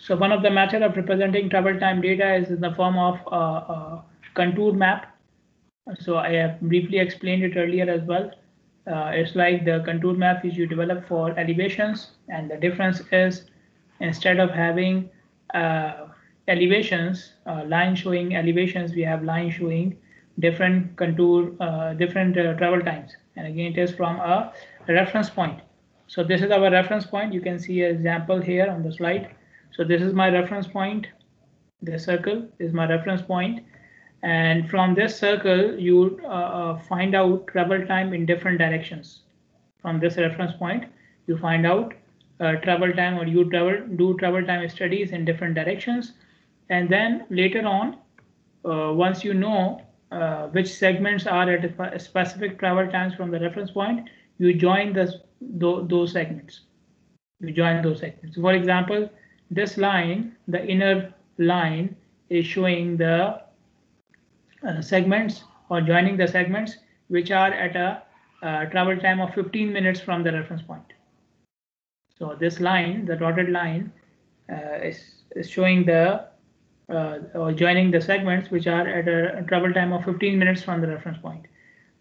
So one of the method of representing travel time data is in the form of contour map. So I have briefly explained it earlier as well. It's like the contour map which you develop for elevations, and the difference is instead of having elevations, line showing elevations, we have line showing different contour, different travel times. And again, it is from a reference point. So this is our reference point. You can see an example here on the slide. So this is my reference point. This circle is my reference point. And from this circle, you find out travel time in different directions. From this reference point, you find out travel time, or you do travel time studies in different directions. And then later on, once you know which segments are at a specific travel times from the reference point, you join those segments. You join those segments. For example, this line, the inner line, is showing the segments, or joining the segments which are at a travel time of 15 minutes from the reference point. So this line, the dotted line, is showing the or joining the segments which are at a travel time of 15 minutes from the reference point.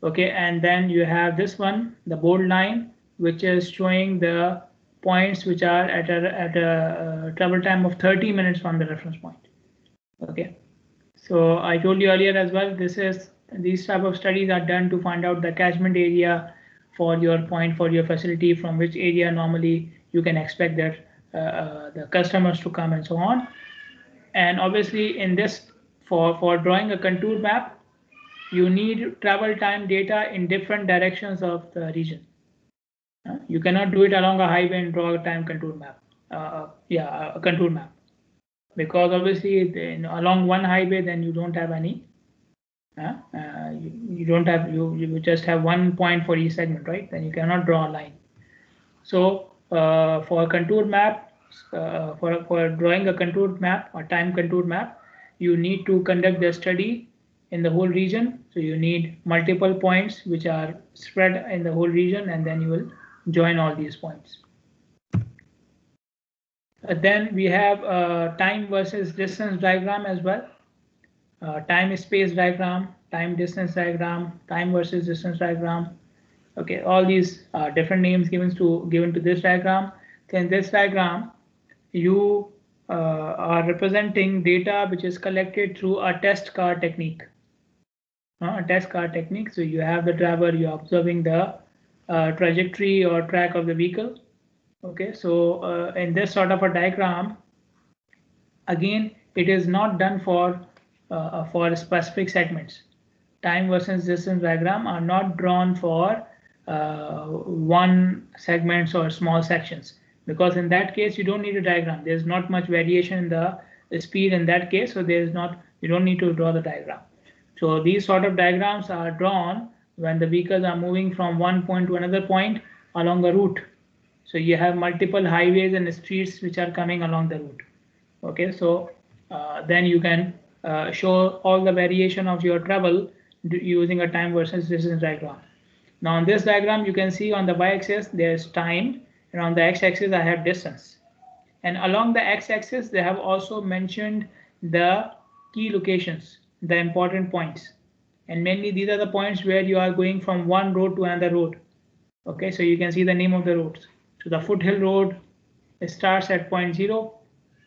Okay, and then you have this one, the bold line, which is showing the points which are at a travel time of 30 minutes from the reference point. Okay, so I told you earlier as well, these type of studies are done to find out the catchment area for your point, for your facility, from which area normally you can expect that the customers to come and so on. And obviously in this, for drawing a contour map, you need travel time data in different directions of the region. You cannot do it along a highway and draw a time contour map. A contour map, because obviously along one highway, then you don't have any. You don't have, you just have one point for each segment, right? Then you cannot draw a line. So for a contour map, for drawing a contour map or time contour map, you need to conduct the study in the whole region. So you need multiple points which are spread in the whole region, and then you will join all these points. Then we have time versus distance diagram as well. Time space diagram, time distance diagram, time versus distance diagram. Okay, all these different names given to this diagram. So in this diagram, you are representing data which is collected through a test car technique. A test car technique. So you have the driver, you are observing the trajectory or track of the vehicle. Okay, so in this sort of a diagram, again, it is not done for specific segments. Time versus distance diagram are not drawn for one segments or small sections, because in that case you don't need a diagram. There's not much variation in the speed in that case, so you don't need to draw the diagram. So these sort of diagrams are drawn when the vehicles are moving from one point to another point along a route. So you have multiple highways and streets which are coming along the route. Okay, so then you can show all the variation of your travel using a time versus distance diagram. Now on this diagram, you can see on the y-axis there's time, and on the x-axis I have distance. And along the x-axis they have also mentioned the key locations, the important points. And mainly these are the points where you are going from one road to another road. Okay, so you can see the name of the roads. So the Foothill Road starts at point 0.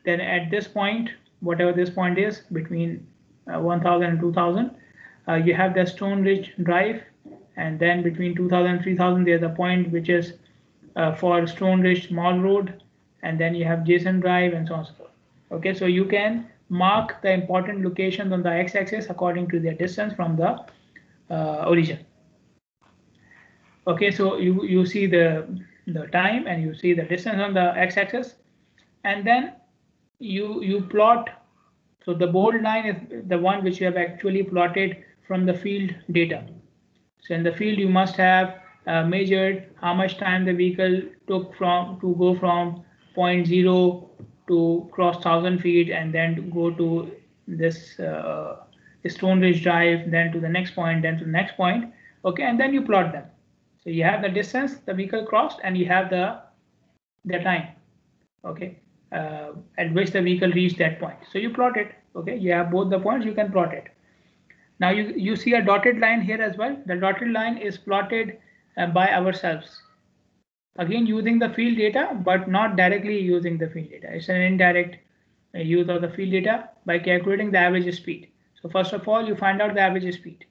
Then at this point, whatever this point is, between 1000 and 2000, you have the Stone Ridge Drive. And then between 2000 and 3000, there's a point which is for Stone Ridge Mall Road. And then you have Jason Drive, and so on and so forth. Okay, so you can mark the important locations on the x-axis according to their distance from the origin. Okay, so you see the time and you see the distance on the x-axis, and then you plot. So the bold line is the one which you have actually plotted from the field data. So in the field you must have measured how much time the vehicle took to go from point 0 to cross 1000 feet, and then to go to this Stone Ridge Drive, then to the next point, then to the next point. Okay, and then you plot them. So you have the distance the vehicle crossed, and you have the time. Okay, at which the vehicle reached that point. So you plot it. Okay, you have both the points, you can plot it. Now you see a dotted line here as well. The dotted line is plotted by ourselves. Again, using the field data, but not directly using the field data. It's an indirect use of the field data by calculating the average speed. So first of all, you find out the average speed.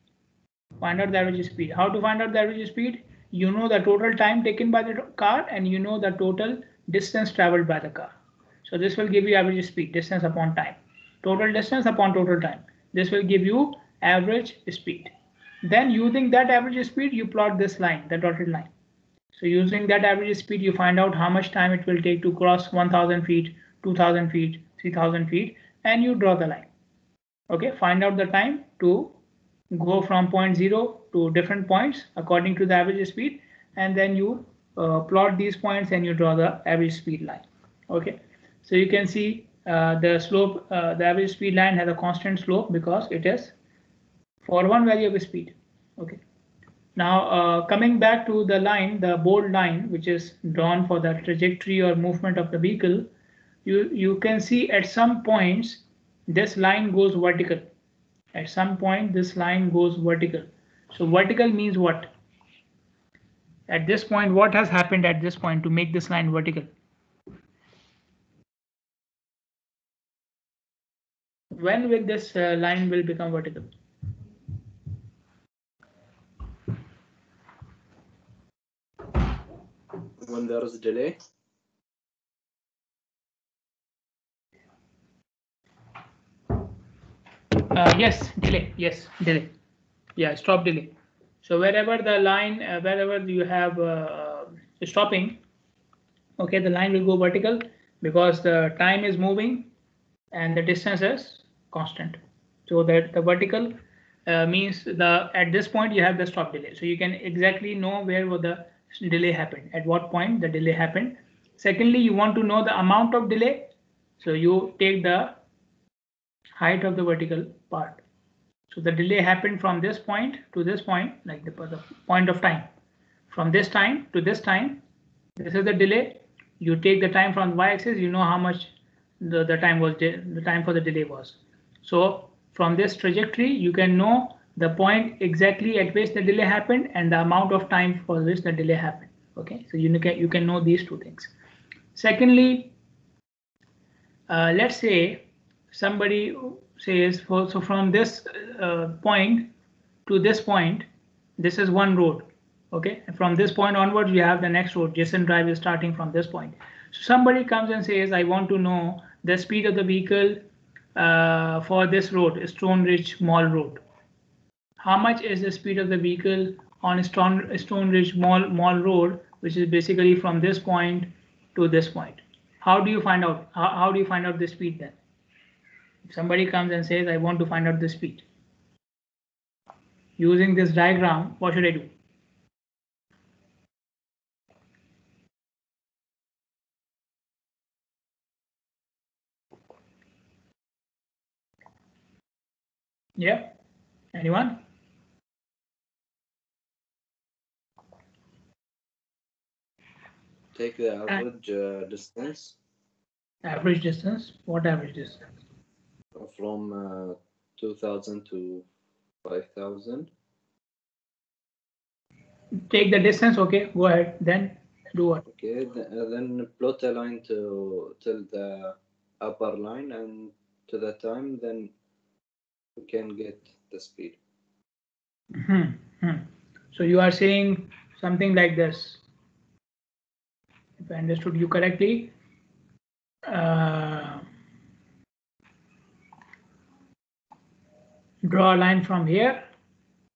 Find out the average speed. How to find out the average speed? You know the total time taken by the car and you know the total distance traveled by the car. So this will give you average speed, distance upon time. Total distance upon total time. This will give you average speed. Then using that average speed, you plot this line, the dotted line. So using that average speed, you find out how much time it will take to cross 1000 feet, 2000 feet, 3000 feet, and you draw the line. Okay, find out the time to go from point 0 to different points according to the average speed, and then you plot these points and you draw the average speed line. Okay, so you can see the slope, the average speed line has a constant slope because it is for one value of speed. Okay. Now coming back to the line, the bold line which is drawn for the trajectory or movement of the vehicle, you can see at some points this line goes vertical. At some point this line goes vertical. So vertical means what? At this point, what has happened at this point to make this line vertical? When will this line will become vertical? When there is a delay. Yes, delay. Yes, delay. Yeah, stop delay. So wherever the line, wherever you have stopping, okay, the line will go vertical because the time is moving and the distance is constant. So that the vertical means at this point you have the stop delay. So you can exactly know where the delay happened, at what point the delay happened. Secondly, you want to know the amount of delay. So you take the height of the vertical part. So the delay happened from this point to this point, like the point of time. From this time to this time, this is the delay. You take the time from y-axis, you know how much the time was, the time for the delay was. So from this trajectory, you can know the point exactly at which the delay happened and the amount of time for which the delay happened. Okay, so you can know these two things. Secondly, let's say somebody says, so from this point to this point, this is one road. Okay, and from this point onwards, you have the next road. Jason Drive is starting from this point. So somebody comes and says, I want to know the speed of the vehicle for this road, Stone Ridge Mall Road. How much is the speed of the vehicle on Stone Ridge Mall Road, which is basically from this point to this point? How do you find out? How do you find out the speed then? If somebody comes and says, I want to find out the speed. Using this diagram, what should I do? Yeah, anyone? Take the average distance. Average distance? What average distance? From 2000 to 5000. Take the distance, okay, go ahead, then do what? Okay, then plot a line till the upper line and to the time, then we can get the speed. So you are saying something like this. If I understood you correctly, draw a line from here,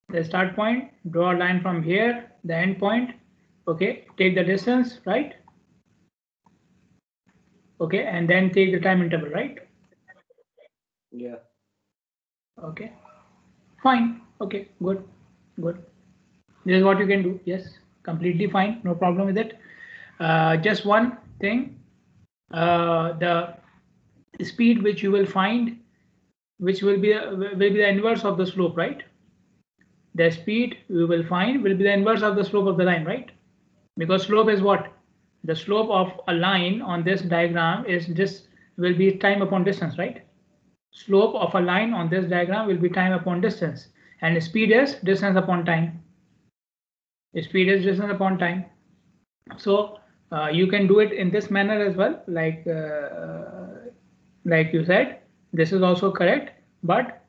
the start point, draw a line from here, the end point, okay, take the distance, right? Okay, and then take the time interval, right? Yeah. Okay, fine, okay, good. This is what you can do. Yes, completely fine, no problem with it. Just one thing, the speed which you will find, which will be the inverse of the slope, right? The speed we will find will be the inverse of the slope of the line, right? Because slope is what? the slope of a line on this diagram is this will be time upon distance, right? Slope of a line on this diagram will be time upon distance, and speed is distance upon time. Speed is distance upon time. So you can do it in this manner as well, like you said, this is also correct. But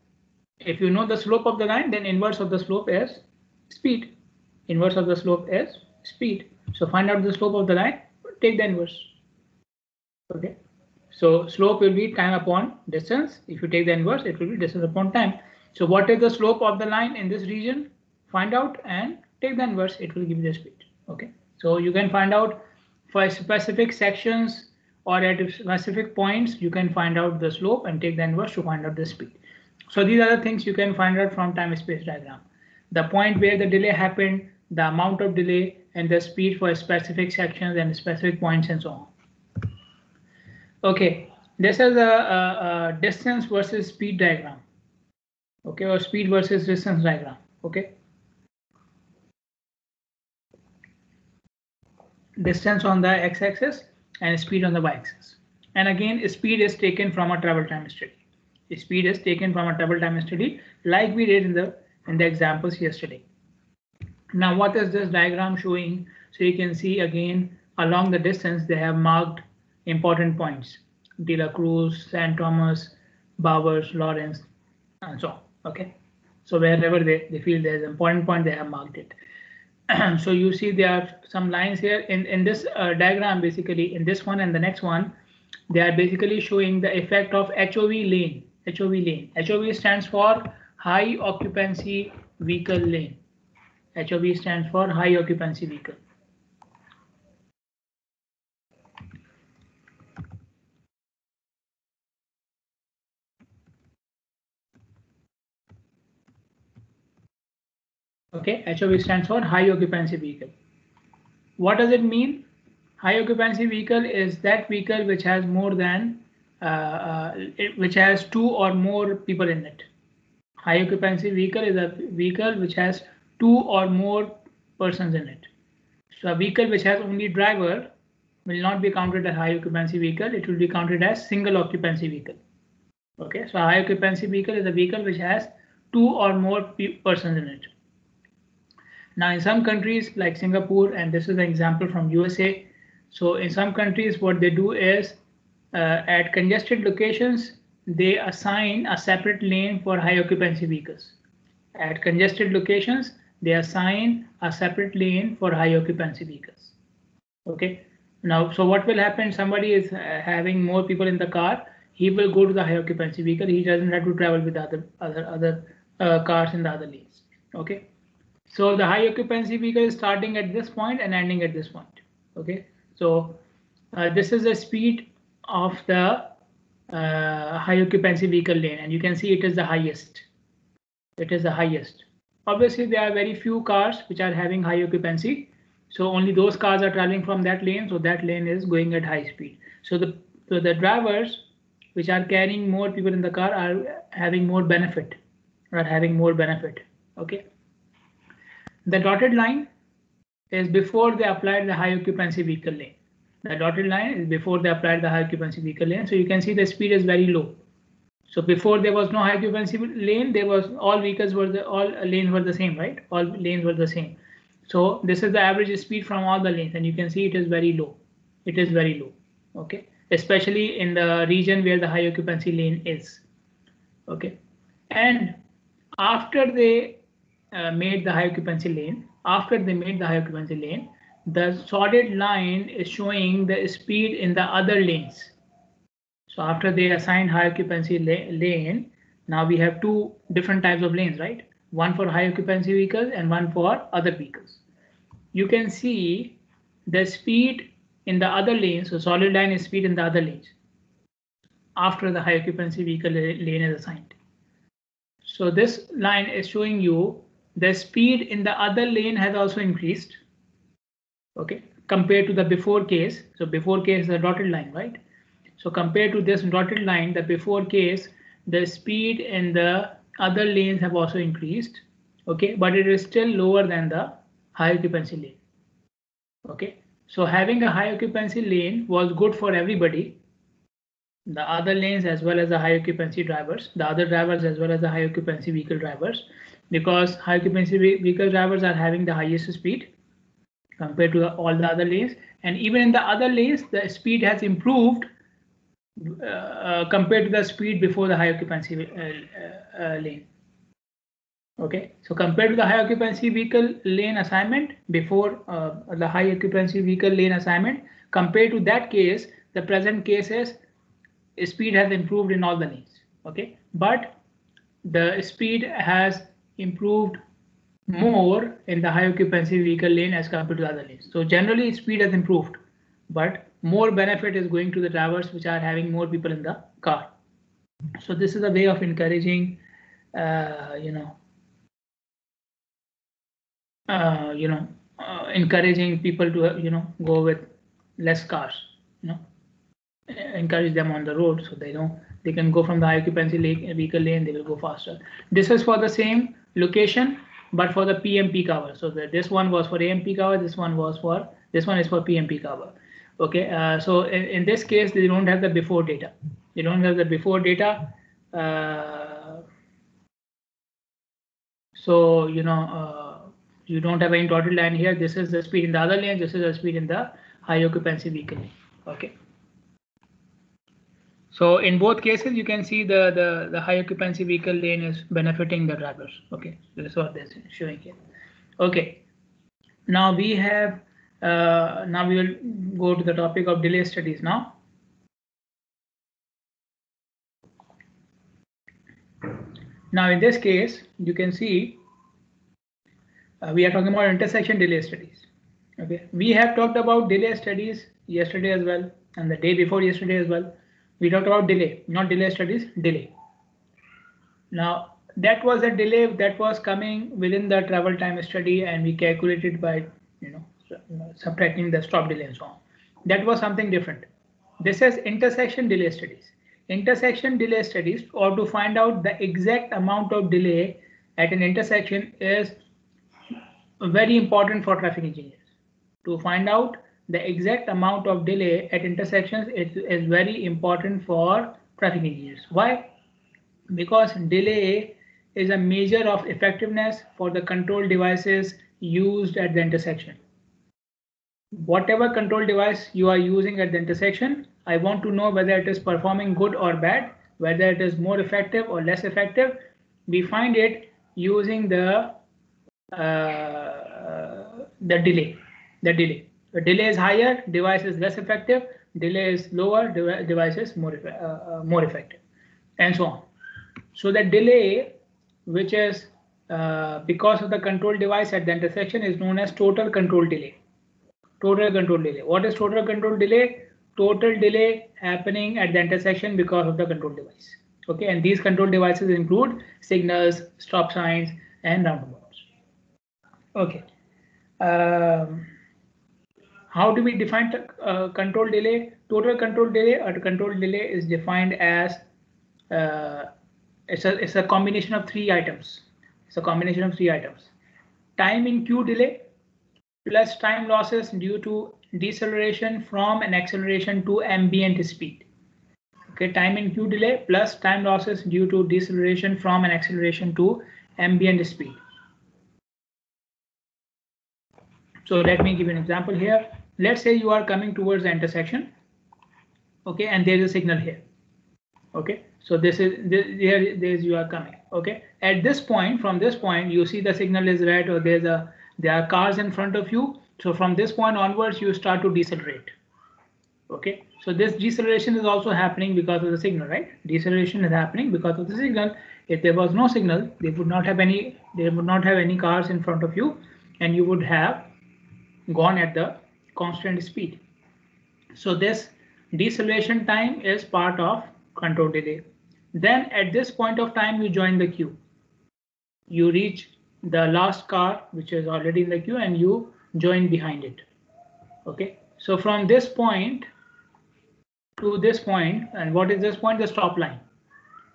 if you know the slope of the line, then inverse of the slope is speed. Inverse of the slope is speed. So find out the slope of the line, take the inverse. Okay. So slope will be time upon distance. If you take the inverse, it will be distance upon time. So what is the slope of the line in this region? Find out and take the inverse. It will give you the speed. Okay. So you can find out for specific sections or at specific points, you can find out the slope and take the inverse to find out the speed. So these are the things you can find out from time-space diagram. The point where the delay happened, the amount of delay, and the speed for specific sections and specific points and so on. Okay, this is a distance versus speed diagram. Okay, or speed versus distance diagram. Okay. Distance on the x-axis and speed on the y-axis. And again, speed is taken from a travel time study. Speed is taken from a travel time study, like we did in the examples yesterday. Now, what is this diagram showing? So you can see again along the distance they have marked important points: De La Cruz, San Thomas, Bowers, Lawrence, and so on. Okay, so wherever they feel there's an important point, they have marked it. So you see there are some lines here in this diagram. Basically, in this one and the next one, they are basically showing the effect of HOV lane. HOV lane. HOV stands for high occupancy vehicle lane. HOV stands for high occupancy vehicle. Okay, HOV stands for high occupancy vehicle. What does it mean? High occupancy vehicle is that vehicle which has more than which has 2 or more people in it. High occupancy vehicle is a vehicle which has 2 or more persons in it. So a vehicle which has only driver will not be counted as high occupancy vehicle. It will be counted as single occupancy vehicle. Okay, so a high occupancy vehicle is a vehicle which has 2 or more persons in it. Now, in some countries like Singapore, and this is an example from USA. So in some countries, what they do is at congested locations, they assign a separate lane for high occupancy vehicles. At congested locations, they assign a separate lane for high occupancy vehicles. Okay. Now, so what will happen? Somebody is having more people in the car. He will go to the high occupancy vehicle. He doesn't have to travel with other cars in the other lanes. Okay. So the high occupancy vehicle is starting at this point and ending at this point. Okay. So this is the speed of the high occupancy vehicle lane, and you can see it is the highest. It is the highest. Obviously, there are very few cars which are having high occupancy. So only those cars are traveling from that lane. So that lane is going at high speed. So the drivers which are carrying more people in the car are having more benefit. Okay. The dotted line is before they applied the high occupancy vehicle lane. The dotted line is before they applied the high occupancy vehicle lane. So you can see the speed is very low. So before there was no high occupancy lane, there was all lanes were the same, right? All lanes were the same. So this is the average speed from all the lanes, and you can see it is very low. It is very low. Okay, especially in the region where the high occupancy lane is. Okay, and after they made the high occupancy lane, the solid line is showing the speed in the other lanes. So after they assigned high occupancy lane, now we have 2 different types of lanes, right? One for high occupancy vehicles and one for other vehicles. You can see the speed in the other lanes. So solid line is speed in the other lanes after the high occupancy vehicle lane is assigned. So this line is showing you the speed in the other lane has also increased. Okay, compared to the before case. So before case is the dotted line, right? So compared to this dotted line, the before case, the speed in the other lanes have also increased. Okay, but it is still lower than the high occupancy lane. Okay, So having a high occupancy lane was good for everybody, the other lanes as well as the high occupancy drivers, the other drivers as well as the high occupancy vehicle drivers, because high occupancy vehicle drivers are having the highest speed compared to all the other lanes, and even in the other lanes the speed has improved compared to the speed before the high occupancy lane. Okay, so compared to the high occupancy vehicle lane assignment before the high occupancy vehicle lane assignment, compared to that case, the present case is speed has improved in all the lanes. Okay, but the speed has improved more in the high occupancy vehicle lane as compared to the other lanes. So generally speed has improved, but more benefit is going to the drivers which are having more people in the car. So this is a way of encouraging, encouraging people to go with less cars, encourage them on the road so they know they can go from the high occupancy vehicle lane, they will go faster. This is for the same location but for the PM peak hour. So this one was for AM peak hour, this one is for PM peak hour. Okay, so in this case they don't have the before data. They don't have the before data. So you don't have any dotted line here. This is the speed in the other lane. This is the speed in the high occupancy vehicle lane. Okay. So in both cases, you can see the high occupancy vehicle lane is benefiting the drivers. Okay, so this is what they're showing here. Okay, now we have now we will go to the topic of delay studies now. Now in this case, you can see we are talking about intersection delay studies. Okay, we have talked about delay studies yesterday as well, and the day before yesterday as well. We talked about delay, not delay studies, delay. Now that was a delay that was coming within the travel time study, and we calculated by subtracting the stop delay and so on. That was something different. This is intersection delay studies. Intersection delay studies, or to find out the exact amount of delay at an intersection, is very important for traffic engineers. To find out the exact amount of delay at intersections is very important for traffic engineers. Why? Because delay is a measure of effectiveness for the control devices used at the intersection. Whatever control device you are using at the intersection, I want to know whether it is performing good or bad, whether it is more effective or less effective. We find it using the delay. The delay is higher, device is less effective. Delay is lower, device is more effective, and so on. So the delay, which is because of the control device at the intersection, is known as total control delay. Total control delay. What is total control delay? Total delay happening at the intersection because of the control device. Okay, and these control devices include signals, stop signs, and roundabouts. Okay. How do we define control delay? Total control delay or control delay is defined as it's a combination of three items. It's a combination of three items. Time in queue delay plus time losses due to deceleration from an acceleration to ambient speed. Okay, time in queue delay plus time losses due to deceleration from an acceleration to ambient speed. So let me give you an example here. Let's say you are coming towards the intersection. Okay, and there is a signal here. Okay, so this is there you are coming. Okay, at this point, from this point, you see the signal is red, or there are cars in front of you. So from this point onwards, you start to decelerate. Okay, so this deceleration is also happening because of the signal, right? Deceleration is happening because of the signal. If there was no signal, they would not have any cars in front of you, and you would have gone at the constant speed. So this deceleration time is part of control delay. Then at this point of time, you join the queue. You reach the last car which is already in the queue, and you join behind it. Okay, so from this point to this point, and what is this point? The stop line.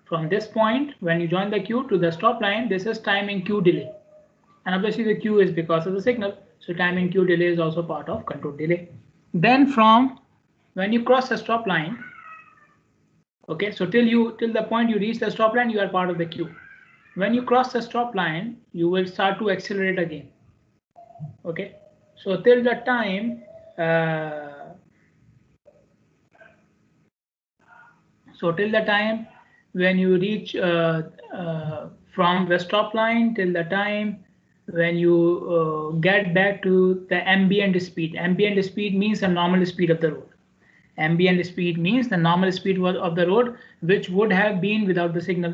From this point, when you join the queue, to the stop line, this is time in queue delay, and obviously the queue is because of the signal. So time in queue delay is also part of control delay. Then from when you cross the stop line, okay, so till the point you reach the stop line, you are part of the queue. When you cross the stop line, you will start to accelerate again. Okay, so till the time when you reach from the stop line till the time when you get back to the ambient speed. Ambient speed means the normal speed of the road. Ambient speed means the normal speed of the road, which would have been without the signal.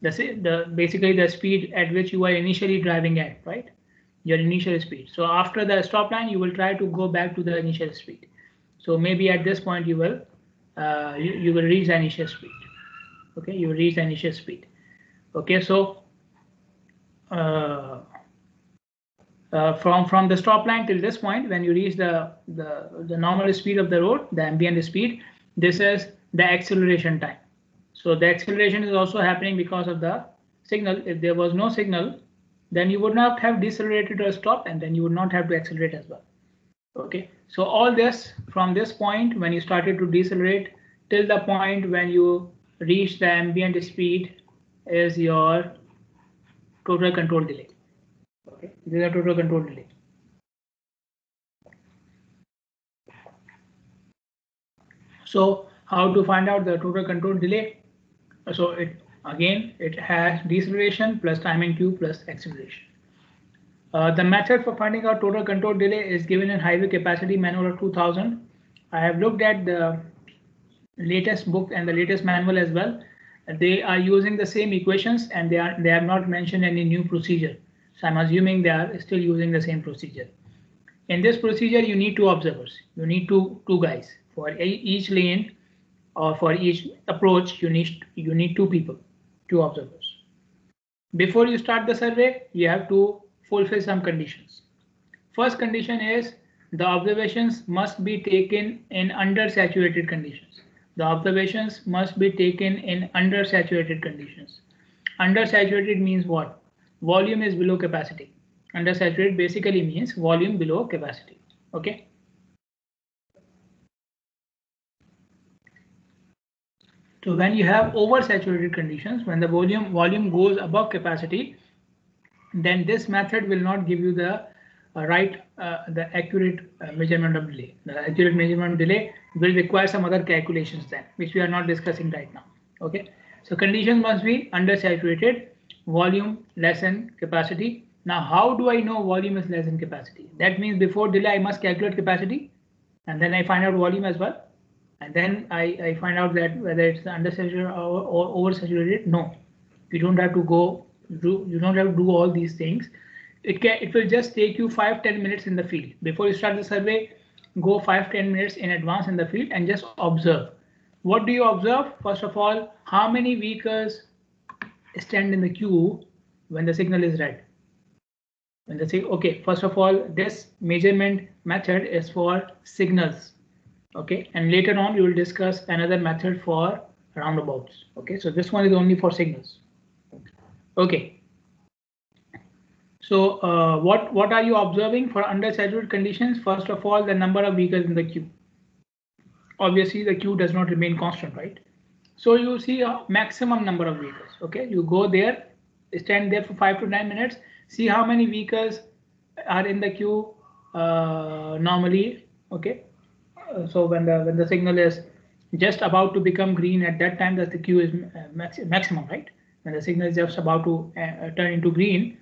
Basically the speed at which you are initially driving at, right? Your initial speed. So after the stop line, you will try to go back to the initial speed. So maybe at this point you will reach the initial speed. Okay, you will reach the initial speed. Okay, so from the stop line till this point, when you reach the normal speed of the road, the ambient speed, this is the acceleration time. So the acceleration is also happening because of the signal. If there was no signal, then you would not have decelerated or stopped, and then you would not have to accelerate as well. Okay, so all this from this point when you started to decelerate till the point when you reach the ambient speed is your total control delay. Okay, this is a total control delay. So how to find out the total control delay? So it has deceleration plus time in queue plus acceleration. The method for finding out total control delay is given in Highway Capacity Manual of 2000. I have looked at the latest book and the latest manual as well. They are using the same equations and they have not mentioned any new procedure. So I'm assuming they are still using the same procedure. In this procedure, you need two observers. You need two guys for each lane or for each approach. You need two people, two observers. Before you start the survey, you have to fulfill some conditions. First condition is the observations must be taken in undersaturated conditions. The observations must be taken in undersaturated conditions. Undersaturated means what? Volume is below capacity. Undersaturated basically means volume below capacity. Okay. So when you have oversaturated conditions, when the volume goes above capacity, then this method will not give you the accurate measurement of delay. The accurate measurement of delay will require some other calculations then, which we are not discussing right now. Okay, so conditions must be undersaturated, volume less than capacity. Now, how do I know volume is less than capacity? That means before delay, I must calculate capacity, and then I find out volume as well, and then I find out that whether it's undersaturated or oversaturated. No, you don't have to go. You don't have to do all these things. It will just take you 5-10 minutes in the field before you start the survey. Go 5-10 minutes in advance in the field and just observe. What do you observe? First of all, how many vehicles stand in the queue when the signal is red? When they say, okay, first of all, this measurement method is for signals. Okay, and later on we will discuss another method for roundabouts. Okay, so this one is only for signals. Okay, so what are you observing for undersaturated conditions? First of all, the number of vehicles in the queue. Obviously, the queue does not remain constant, right? So you see a maximum number of vehicles. Okay, you go there, stand there for 5 to 9 minutes, see how many vehicles are in the queue normally. Okay, so when the signal is just about to become green, at that time that the queue is maximum, right? When the signal is just about to turn into green,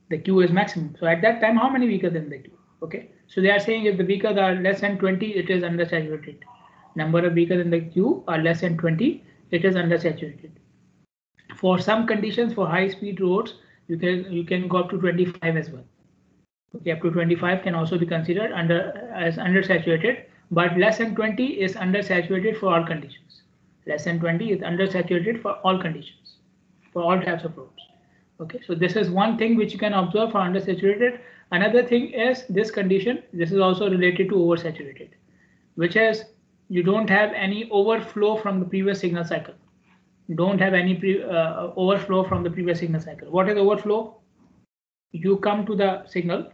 the queue is maximum. So at that time, how many vehicles in the queue? Okay, so they are saying if the vehicles are less than 20, it is undersaturated. Number of vehicles in the queue are less than 20, it is undersaturated. For some conditions, for high-speed roads, you can go up to 25 as well. Okay, up to 25 can also be considered as undersaturated, but less than 20 is undersaturated for all conditions. Less than 20 is undersaturated for all conditions, for all types of roads. Okay, so this is one thing which you can observe for undersaturated. Another thing is this condition. This is also related to oversaturated, which is you don't have any overflow from the previous signal cycle. Don't have any overflow from the previous signal cycle. What is overflow? You come to the signal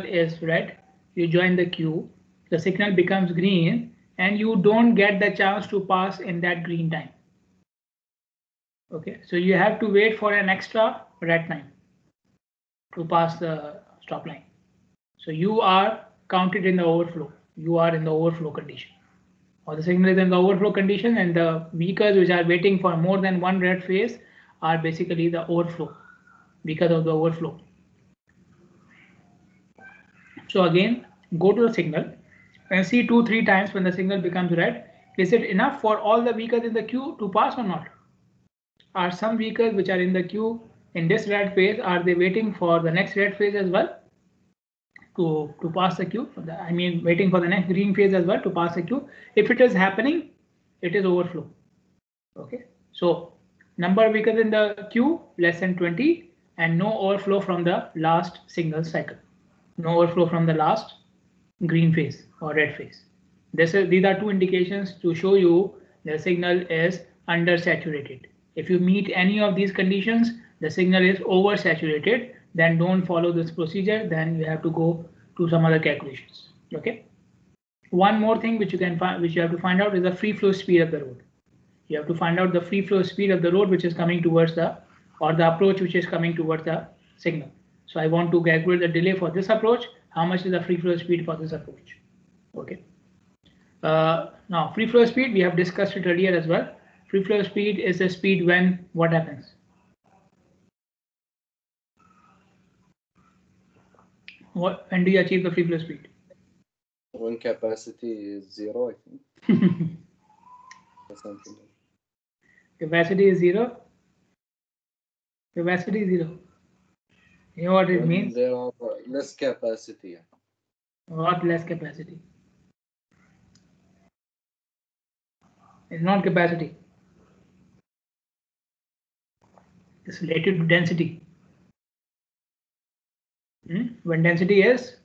is red, you join the queue, the signal becomes green and you don't get the chance to pass in that green time. Okay, so you have to wait for an extra red time to pass the stop line. So you are counted in the overflow. You are in the overflow condition, or the signal is in the overflow condition, and the vehicles which are waiting for more than one red phase are basically the overflow, because of the overflow. So again, go to the signal and see 2-3 times when the signal becomes red. Is it enough for all the vehicles in the queue to pass or not? Are some vehicles which are in the queue in this red phase, are they waiting for the next red phase as well to pass the queue? I mean, waiting for the next green phase as well to pass the queue. If it is happening, it is overflow. Okay, so number of vehicles in the queue less than 20 and no overflow from the last signal cycle. No overflow from the last green phase or red phase. These are two indications to show you the signal is undersaturated. If you meet any of these conditions, the signal is oversaturated, then don't follow this procedure, then you have to go to some other calculations. Okay. One more thing which you can find, which you have to find out, is the free flow speed of the road. You have to find out the free flow speed of the road which is coming towards the, or the approach which is coming towards the signal. So I want to calculate the delay for this approach. How much is the free flow speed for this approach? Okay. Now free flow speed, we have discussed it earlier as well. Free flow speed is the speed when what happens? When do you achieve the free flow speed? When capacity is 0, I think. Or something. Capacity is 0. Capacity is 0. You know what it means? There are less capacity. What less capacity? It's not capacity. It's related to density. When density is,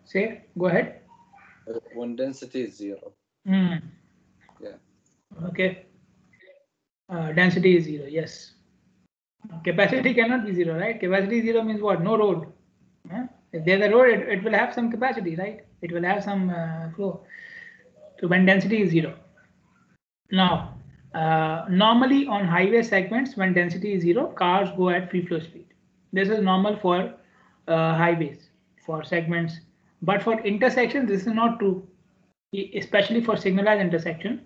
say, go ahead. When density is 0. Yeah. Okay. Density is 0. Yes. Capacity cannot be 0, right? Capacity 0 means what? No road. If there's a road, it will have some capacity, right? It will have some flow. So when density is 0. Now, normally on highway segments, when density is 0, cars go at free flow speed. This is normal for highways, for segments. But for intersections, this is not true. Especially for signalized intersection,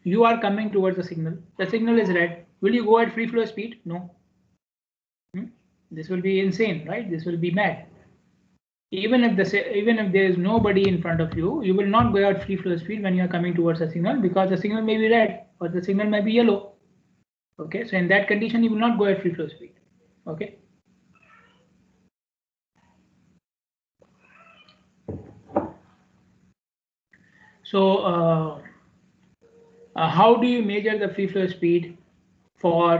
you are coming towards the signal. The signal is red. Will you go at free flow speed? No. This will be insane, right? This will be mad. Even if there is nobody in front of you, you will not go at free flow speed when you are coming towards a signal, because the signal may be red or the signal may be yellow. Okay, so in that condition, you will not go at free flow speed. Okay. So how do you measure the free flow speed for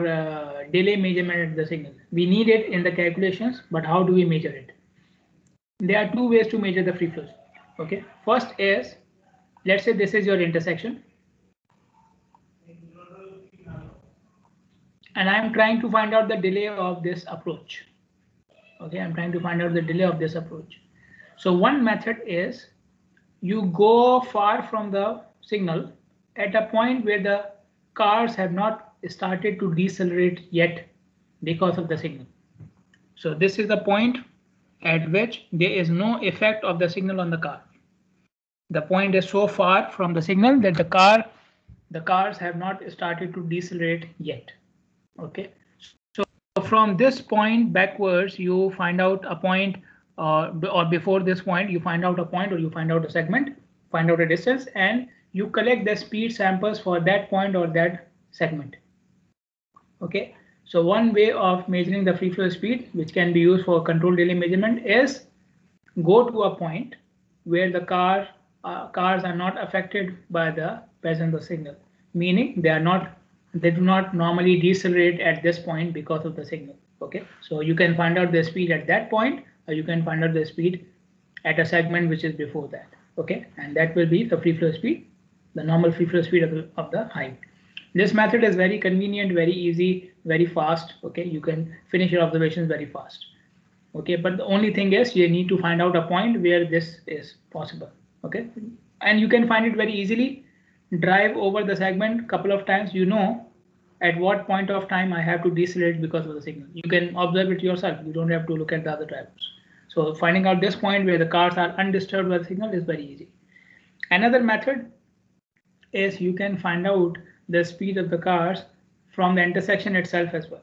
delay measurement at the signal? We need it in the calculations, but how do we measure it? There are two ways to measure the free flow speed. Okay, first is, let's say this is your intersection, and I am trying to find out the delay of this approach. Okay, I'm trying to find out the delay of this approach. So one method is, you go far from the signal at a point where the cars have not started to decelerate yet because of the signal. So this is the point at which there is no effect of the signal on the car. The point is so far from the signal that the cars have not started to decelerate yet. Okay, so from this point backwards, you find out a point, or before this point, you find out a point, or you find out a segment, find out a distance, and you collect the speed samples for that point or that segment. Okay, so one way of measuring the free flow speed, which can be used for control delay measurement, is go to a point where the cars are not affected by the presence of signal, meaning they do not normally decelerate at this point because of the signal. Okay, so you can find out the speed at that point, or you can find out the speed at a segment which is before that. Okay, and that will be the free flow speed, the normal free flow speed of the highway. This method is very convenient, very easy, very fast. Okay, you can finish your observations very fast. Okay, but the only thing is you need to find out a point where this is possible. Okay, and you can find it very easily. Drive over the segment couple of times, you know at what point of time I have to decelerate because of the signal. You can observe it yourself. You don't have to look at the other drivers. So finding out this point where the cars are undisturbed by the signal is very easy. Another method is you can find out the speed of the cars from the intersection itself as well.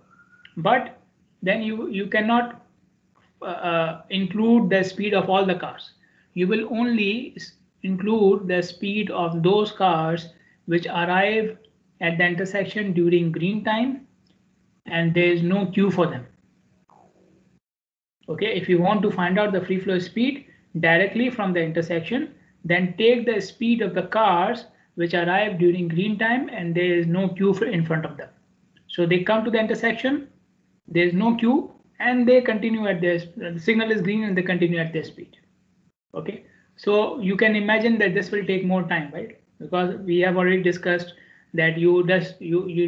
But then you cannot include the speed of all the cars. You will only include the speed of those cars which arrive at the intersection during green time and there is no queue for them. Okay, if you want to find out the free flow speed directly from the intersection, then take the speed of the cars which arrive during green time and there is no queue in front of them. So they come to the intersection, there is no queue, and they continue at their, the signal is green and they continue at their speed. Okay, so you can imagine that this will take more time, right? Because we have already discussed that you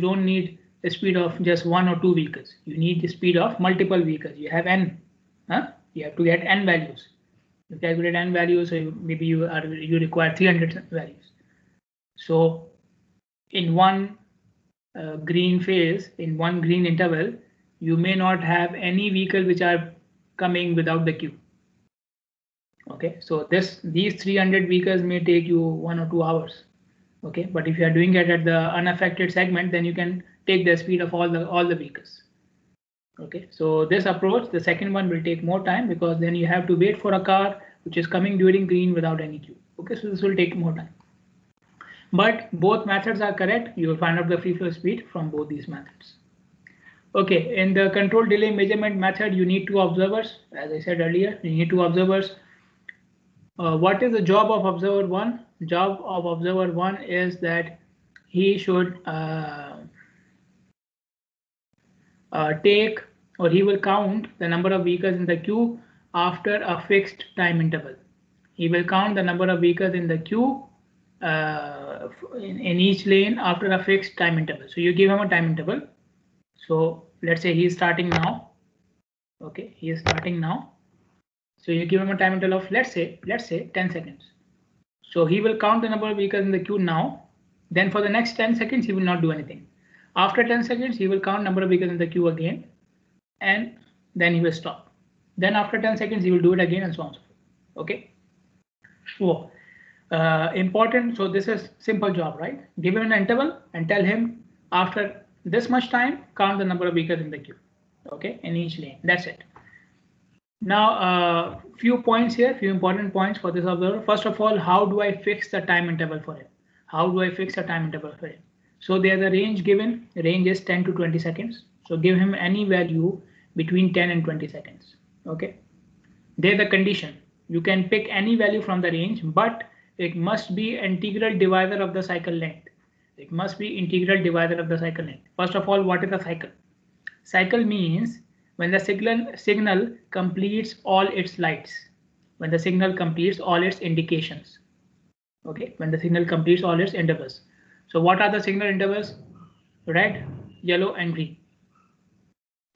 don't need the speed of just 1 or 2 vehicles. You need the speed of multiple vehicles. You have n, you have to get n values. You calculate n values, so maybe you require 300 values. So in one green phase, in one green interval, you may not have any vehicle which are coming without the queue. Okay, so these 300 vehicles may take you 1 or 2 hours. Okay, but if you are doing it at the unaffected segment, then you can take the speed of all the vehicles. Okay, so this approach, the second one, will take more time because then you have to wait for a car which is coming during green without any queue. Okay, so this will take more time. But both methods are correct. You will find out the free flow speed from both these methods. Okay, in the control delay measurement method, you need 2 observers. As I said earlier, you need 2 observers. What is the job of observer 1? Job of observer 1 is that he should take, or he will count the number of vehicles in the queue after a fixed time interval. He will count the number of vehicles in the queue in each lane after a fixed time interval. So you give him a time interval. So let's say he is starting now. Okay, he is starting now. So you give him a time interval of let's say 10 seconds. So he will count the number of vehicles in the queue now. Then for the next 10 seconds, he will not do anything. After 10 seconds, he will count number of vehicles in the queue again, and then he will stop. Then after 10 seconds, he will do it again, and so on. Okay. So important. So this is simple job, right? Give him an interval and tell him after this much time, count the number of vehicles in the queue. Okay, in each lane. That's it. Now, few points here, few important points for this observer. First of all, how do I fix the time interval for him? How do I fix a time interval for him? So there's a range given. Range is 10 to 20 seconds. So give him any value between 10 and 20 seconds. Okay. There's a condition. You can pick any value from the range, but it must be integral divisor of the cycle length. It must be integral divisor of the cycle length. First of all, what is a cycle? Cycle means when the signal completes all its lights, when the signal completes all its indications. Okay, when the signal completes all its intervals. So what are the signal intervals? Red, yellow, and green.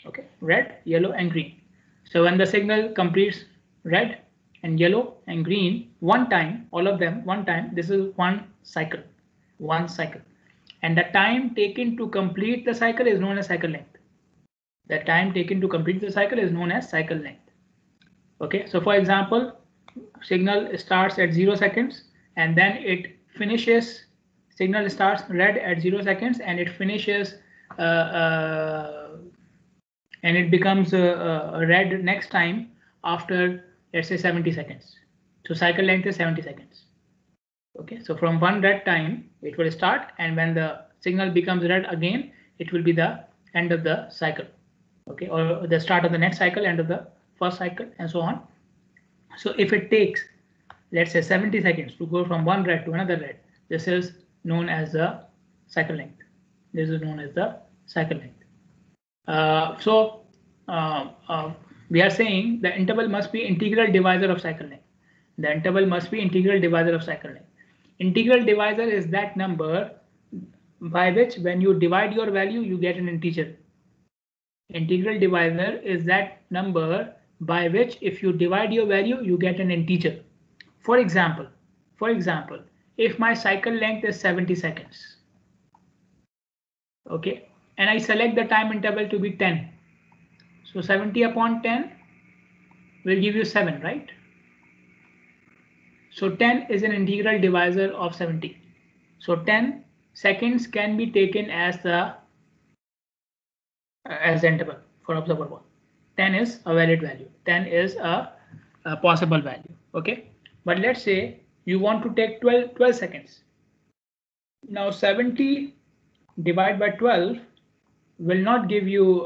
Okay, red, yellow, and green. So when the signal completes red and yellow and green one time, all of them one time, this is one cycle. And the time taken to complete the cycle is known as cycle length. The time taken to complete the cycle is known as cycle length. Okay, so for example, signal starts at 0 seconds and then it finishes. Signal starts red at 0 seconds and it finishes and it becomes red next time after, let's say, 70 seconds. So cycle length is 70 seconds. Okay, so from one red time it will start, and when the signal becomes red again, it will be the end of the cycle. Okay, or the start of the next cycle, end of the first cycle, and so on. So if it takes, let's say, 70 seconds to go from one red to another red, this is known as the cycle length. This is known as the cycle length. We are saying the interval must be integral divisor of cycle length. The interval must be integral divisor of cycle length. Integral divisor is that number by which when you divide your value, you get an integer. Integral divisor is that number by which if you divide your value, you get an integer. For example, if my cycle length is 70 seconds, okay, and I select the time interval to be 10. So 70 upon 10 will give you 7, right? So 10 is an integral divisor of 70. So 10 seconds can be taken as the interval for observer 1. 10 is a valid value. 10 is a possible value. Okay. But let's say you want to take 12 seconds. Now 70 divided by 12 will not give you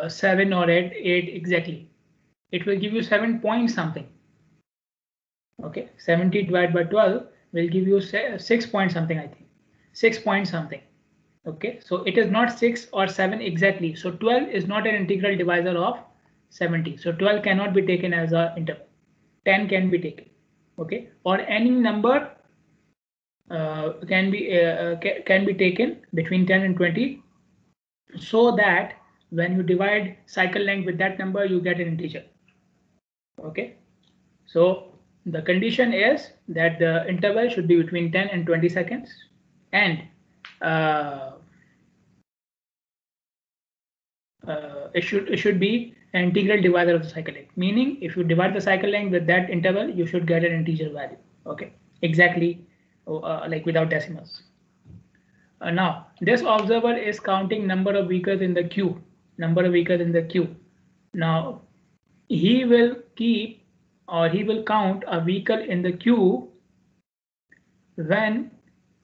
7 or 8 exactly. It will give you 7 point something. Okay, 70 divided by 12 will give you 6 point something, I think. 6 point something. Okay, so it is not 6 or 7 exactly. So 12 is not an integral divisor of 70. So 12 cannot be taken as an interval. 10 can be taken. Okay, or any number can be taken between 10 and 20, so that when you divide cycle length with that number, you get an integer. Okay, so the condition is that the interval should be between 10 and 20 seconds, and it should be an integral divisor of the cycle length. Meaning, if you divide the cycle length with that interval, you should get an integer value. Okay, exactly, like without decimals. Now, this observer is counting number of vehicles in the queue. Now, he will keep, or he will count a vehicle in the queue when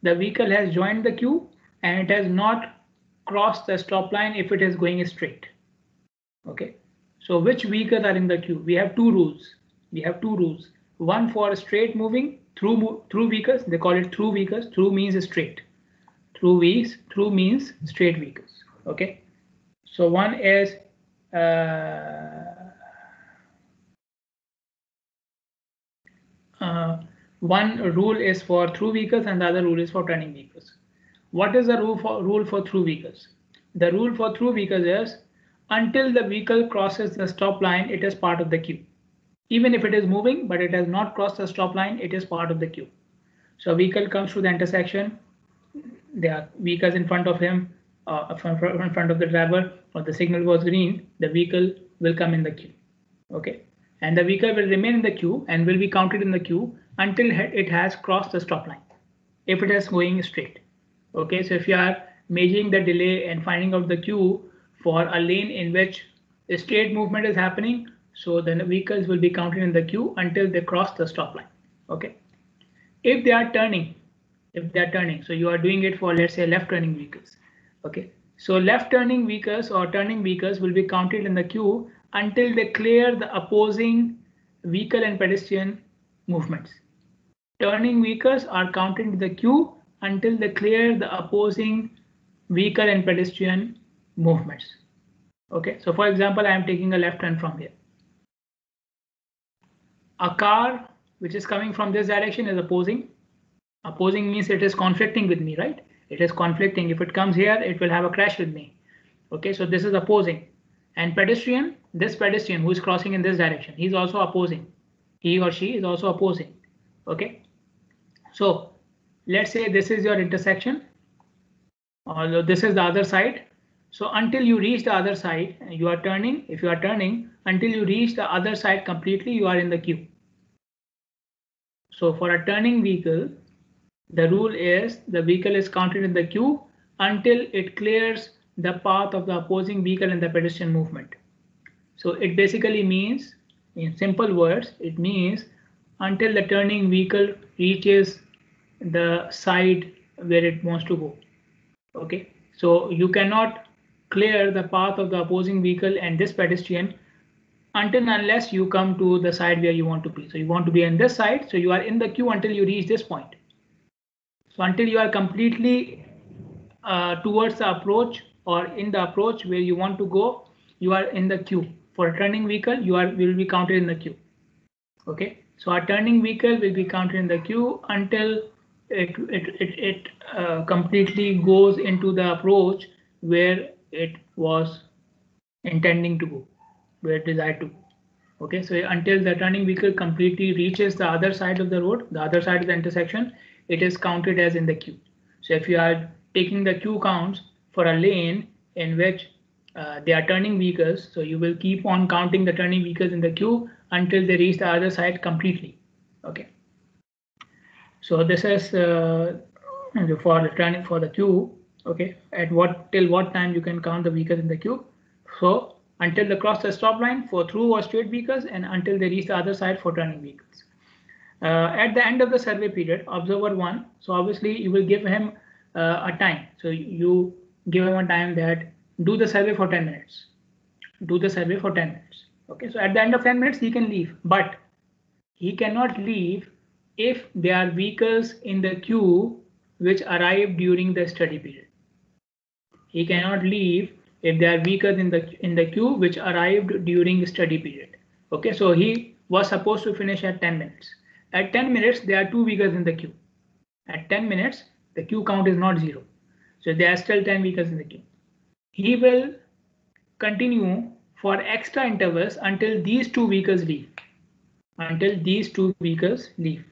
the vehicle has joined the queue and it has not crossed the stop line if it is going straight. Okay, so which vehicles are in the queue? We have two rules. One for straight moving through vehicles. They call it through vehicles. Through means straight. Through means straight vehicles. Okay, so one is one rule is for through vehicles and the other rule is for turning vehicles. What is the rule for through vehicles? The rule for through vehicles is until the vehicle crosses the stop line, it is part of the queue. Even if it is moving, but it has not crossed the stop line, it is part of the queue. So a vehicle comes to the intersection. There are vehicles in front of him, in front of the driver, or the signal was green, the vehicle will come in the queue. Okay, and the vehicle will remain in the queue and will be counted in the queue until it has crossed the stop line, if it is going straight. Okay, so if you are measuring the delay and finding out the queue for a lane in which a straight movement is happening, so then the vehicles will be counted in the queue until they cross the stop line. Okay, if they are turning, so you are doing it for, let's say, left turning vehicles. Okay, so left turning vehicles or turning vehicles will be counted in the queue until they clear the opposing vehicle and pedestrian movements. Turning vehicles are counted in the queue until they clear the opposing vehicle and pedestrian movements. Okay, so for example, I am taking a left turn from here. A car which is coming from this direction is opposing. Opposing means it is conflicting with me, right? It is conflicting. If it comes here, it will have a crash with me. Okay, so this is opposing. And pedestrian, this pedestrian who is crossing in this direction, he is also opposing. He or she is also opposing. Okay, so let's say this is your intersection, although this is the other side. So until you reach the other side, you are turning. If you are turning, until you reach the other side completely, you are in the queue. So for a turning vehicle, the rule is the vehicle is counted in the queue until it clears the path of the opposing vehicle and the pedestrian movement. So it basically means, in simple words, it means until the turning vehicle reaches the side where it wants to go. Okay, so you cannot clear the path of the opposing vehicle and this pedestrian until unless you come to the side where you want to be. So you want to be on this side, so you are in the queue until you reach this point. So until you are completely towards the approach or in the approach where you want to go, you are in the queue. For a turning vehicle, will be counted in the queue. Okay, so a turning vehicle will be counted in the queue until it completely goes into the approach where it was intending to go, where it desired to go. Okay, so until the turning vehicle completely reaches the other side of the road, the other side of the intersection, it is counted as in the queue. So if you are taking the queue counts for a lane in which they are turning vehicles, so you will keep on counting the turning vehicles in the queue until they reach the other side completely. Okay. So this is for the turning for the queue. Okay, at what till what time you can count the vehicles in the queue. So until they cross the stop line for through or straight vehicles, and until they reach the other side for turning vehicles. At the end of the survey period, observer 1, so obviously you will give him a time. So you give him a time that do the survey for 10 minutes. Do the survey for 10 minutes. Okay, so at the end of 10 minutes he can leave, but he cannot leave if there are vehicles in the queue which arrive during the study period. He cannot leave if there are vehicles in the queue which arrived during the study period. Okay, so he was supposed to finish at 10 minutes. At 10 minutes, there are 2 vehicles in the queue. At 10 minutes, the queue count is not 0. So there are still 10 vehicles in the queue. He will continue for extra intervals until these 2 vehicles leave. Until these 2 vehicles leave.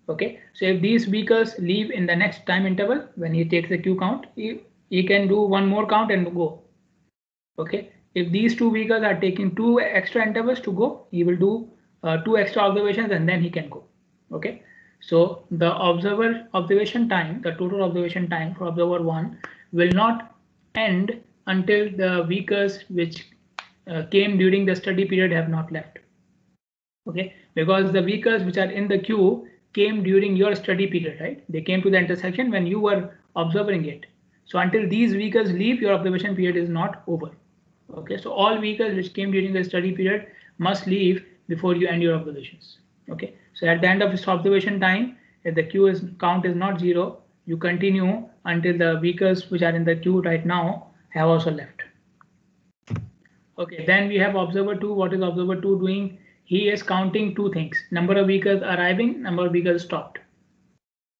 Okay, so if these vehicles leave in the next time interval, when he takes the queue count, he can do one more count and go. Okay, if these 2 vehicles are taking 2 extra intervals to go, he will do 2 extra observations and then he can go. Okay, so the observation time, the total observation time for observer 1 will not end until the vehicles which came during the study period have not left. Okay, because the vehicles which are in the queue came during your study period, right? They came to the intersection when you were observing it. So until these vehicles leave, your observation period is not over. Okay, so all vehicles which came during the study period must leave before you end your observations. Okay, so at the end of this observation time, if the queue count is not 0, you continue until the vehicles which are in the queue right now have also left. Okay, then we have observer 2. What is observer 2 doing? He is counting 2 things: number of vehicles arriving, number of vehicles stopped.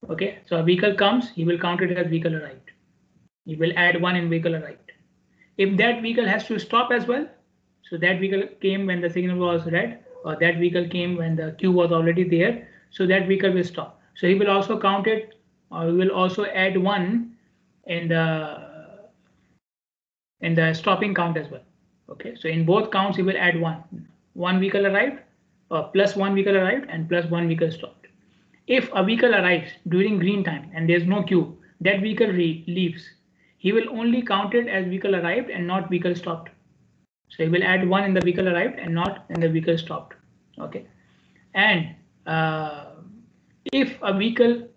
Okay, so a vehicle comes, he will count it as vehicle arrived. He will add 1 in vehicle arrived. If that vehicle has to stop as well, so that vehicle came when the signal was red, or that vehicle came when the queue was already there, so that vehicle will stop. So he will also count it, or he will also add 1 in the stopping count as well. Okay, so in both counts he will add 1. 1 vehicle arrived, plus 1 vehicle arrived, and plus 1 vehicle stopped. If a vehicle arrives during green time and there's no queue, that vehicle leaves. He will only count it as vehicle arrived and not vehicle stopped. So he will add 1 in the vehicle arrived and not in the vehicle stopped. Okay, and if a vehicle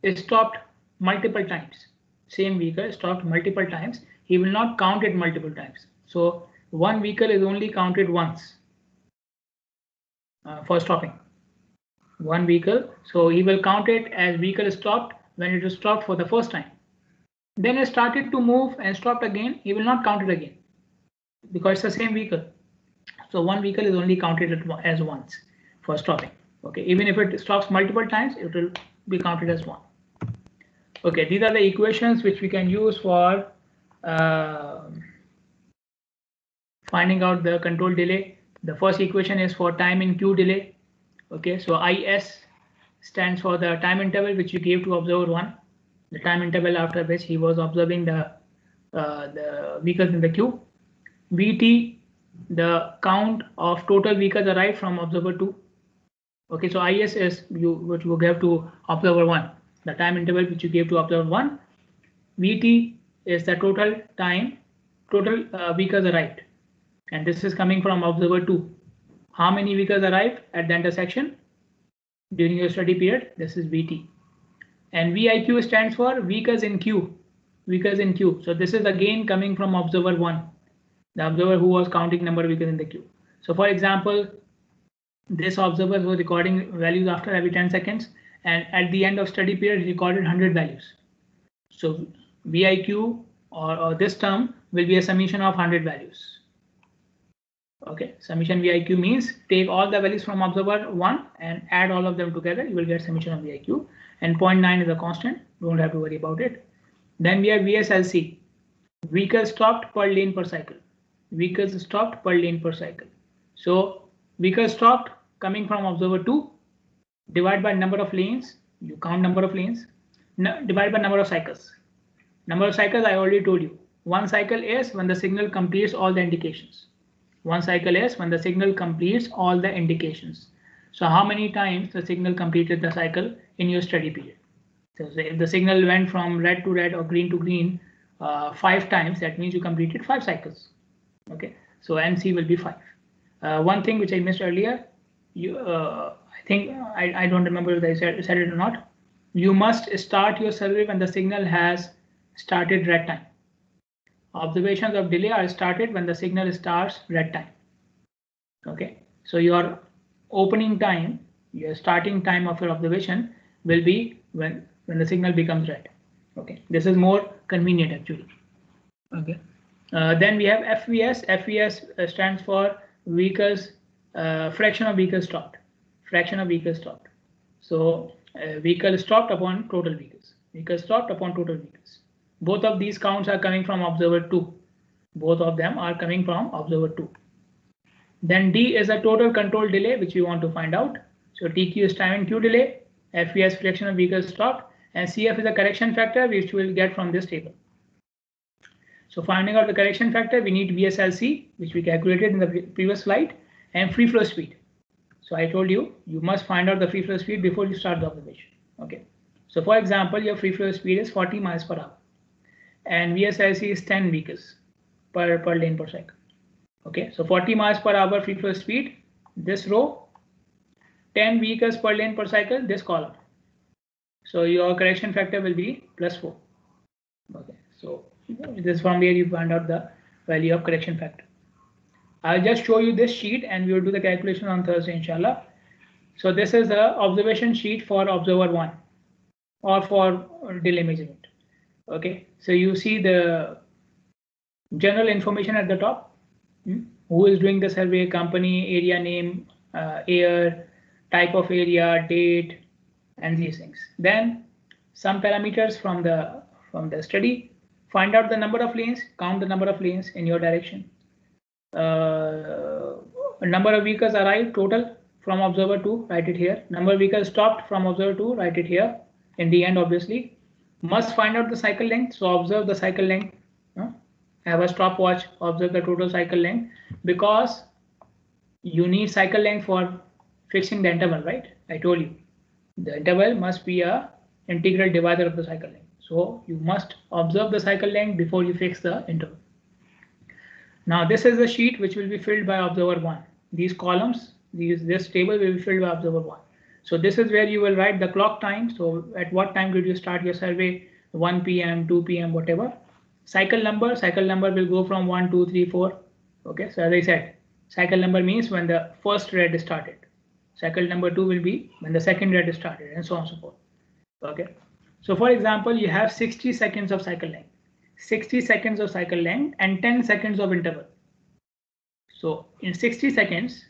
is stopped multiple times, same vehicle stopped multiple times, he will not count it multiple times. So one vehicle is only counted once for stopping. One vehicle, so he will count it as vehicle stopped when it is stopped for the first time. Then it started to move and stopped again, he will not count it again because it's the same vehicle. So one vehicle is only counted as once for stopping. Okay, even if it stops multiple times, it will be counted as 1. Okay, these are the equations which we can use for finding out the control delay. The first equation is for time in queue delay. Okay, so IS stands for the time interval which you gave to observer 1, the time interval after which he was observing the vehicles in the queue. VT, the count of total vehicles arrived from observer 2. Okay, so IS is what you gave to observer 1, the time interval which you gave to observer 1. VT is the total time, total vehicles arrived, and this is coming from observer 2. How many vehicles arrived at the intersection during your study period? This is VT. And VIQ stands for vehicles in queue. Vehicles in queue. So this is again coming from observer 1, the observer who was counting number of vehicles in the queue. So for example, this observer was recording values after every 10 seconds, and at the end of study period he recorded 100 values. So VIQ or this term will be a summation of 100 values. Okay, summation VIQ means take all the values from observer 1 and add all of them together, you will get summation of VIQ, and 0.9 is a constant, don't have to worry about it. Then we have VSLC, vehicles stopped per lane per cycle. Vehicles stopped per lane per cycle. So vehicle stopped coming from observer 2, divide by number of lanes, you count number of lanes, divide by number of cycles. Number of cycles I already told you. One cycle is when the signal completes all the indications. One cycle is when the signal completes all the indications. So how many times the signal completed the cycle in your study period? So if the signal went from red to red or green to green 5 times, that means you completed 5 cycles. Okay, so NC will be 5. One thing which I missed earlier, I think I don't remember if I said it or not. You must start your survey when the signal has started red time. Observations of delay are started when the signal starts red time. Okay, so your opening time, your starting time of your observation will be when the signal becomes red. Okay, this is more convenient actually. Okay, then we have FVS. FVS stands for vehicles, fraction of vehicles stopped. Fraction of vehicles stopped. So vehicle stopped upon total vehicles. Vehicle stopped upon total vehicles. Both of these counts are coming from observer 2. Both of them are coming from observer 2. Then D is a total control delay, which we want to find out. So TQ is time and Q delay, FVS fraction of vehicles stopped, and CF is a correction factor, which we will get from this table. So finding out the correction factor, we need VSLC, which we calculated in the previous slide, and free flow speed. So I told you, you must find out the free flow speed before you start the observation. Okay. So for example, your free flow speed is 40 miles per hour. And VSLC is 10 vehicles per lane per cycle. Okay, so 40 miles per hour free flow speed, this row, 10 vehicles per lane per cycle, this column. So your correction factor will be +4. Okay, so this is from where you find out the value of correction factor. I'll just show you this sheet and we will do the calculation on Thursday, inshallah. So this is the observation sheet for observer 1 or for delay measurement. Okay, so you see the general information at the top. Who is doing the survey, company, area name, year, type of area, date, and these things. Then some parameters from the study. Find out the number of lanes, count the number of lanes in your direction. Number of vehicles arrived total from observer 2, write it here. Number of vehicles stopped from observer 2, write it here. In the end, obviously. Must find out the cycle length, so observe the cycle length. Have a stopwatch, observe the total cycle length, because you need cycle length for fixing the interval, right? I told you the interval must be a integral divisor of the cycle length. So you must observe the cycle length before you fix the interval. Now this is the sheet which will be filled by observer 1. These columns, this table will be filled by observer 1. So this is where you will write the clock time. So at what time did you start your survey? 1 p.m., 2 p.m., whatever. Cycle number will go from 1, 2, 3, 4. Okay, so as I said, cycle number means when the first red started. Cycle number 2 will be when the second red started, and so on and so forth. Okay, so for example, you have 60 seconds of cycle length, 60 seconds of cycle length, and 10 seconds of interval. So in 60 seconds,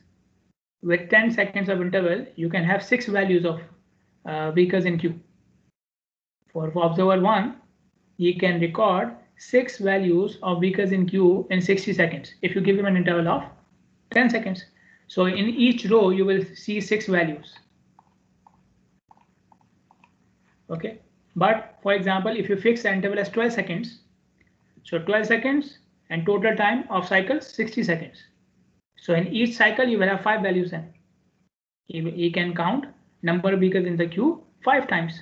with 10 seconds of interval, you can have 6 values of vehicles in queue. For observer 1, he can record 6 values of vehicles in queue in 60 seconds if you give him an interval of 10 seconds. So in each row, you will see 6 values. Okay, but for example, if you fix the interval as 12 seconds, so 12 seconds and total time of cycles 60 seconds. So in each cycle, you will have 5 values then. He can count number of vehicles in the queue 5 times.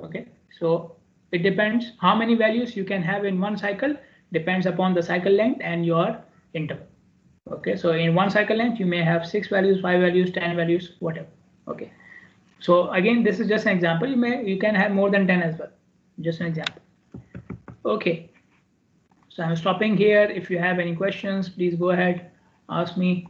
Okay, so it depends how many values you can have in one cycle, depends upon the cycle length and your interval. Okay, so in one cycle length, you may have 6 values, 5 values, 10 values, whatever. Okay, so again, this is just an example. You can have more than 10 as well. Just an example. Okay, so I'm stopping here. If you have any questions, please go ahead, ask me.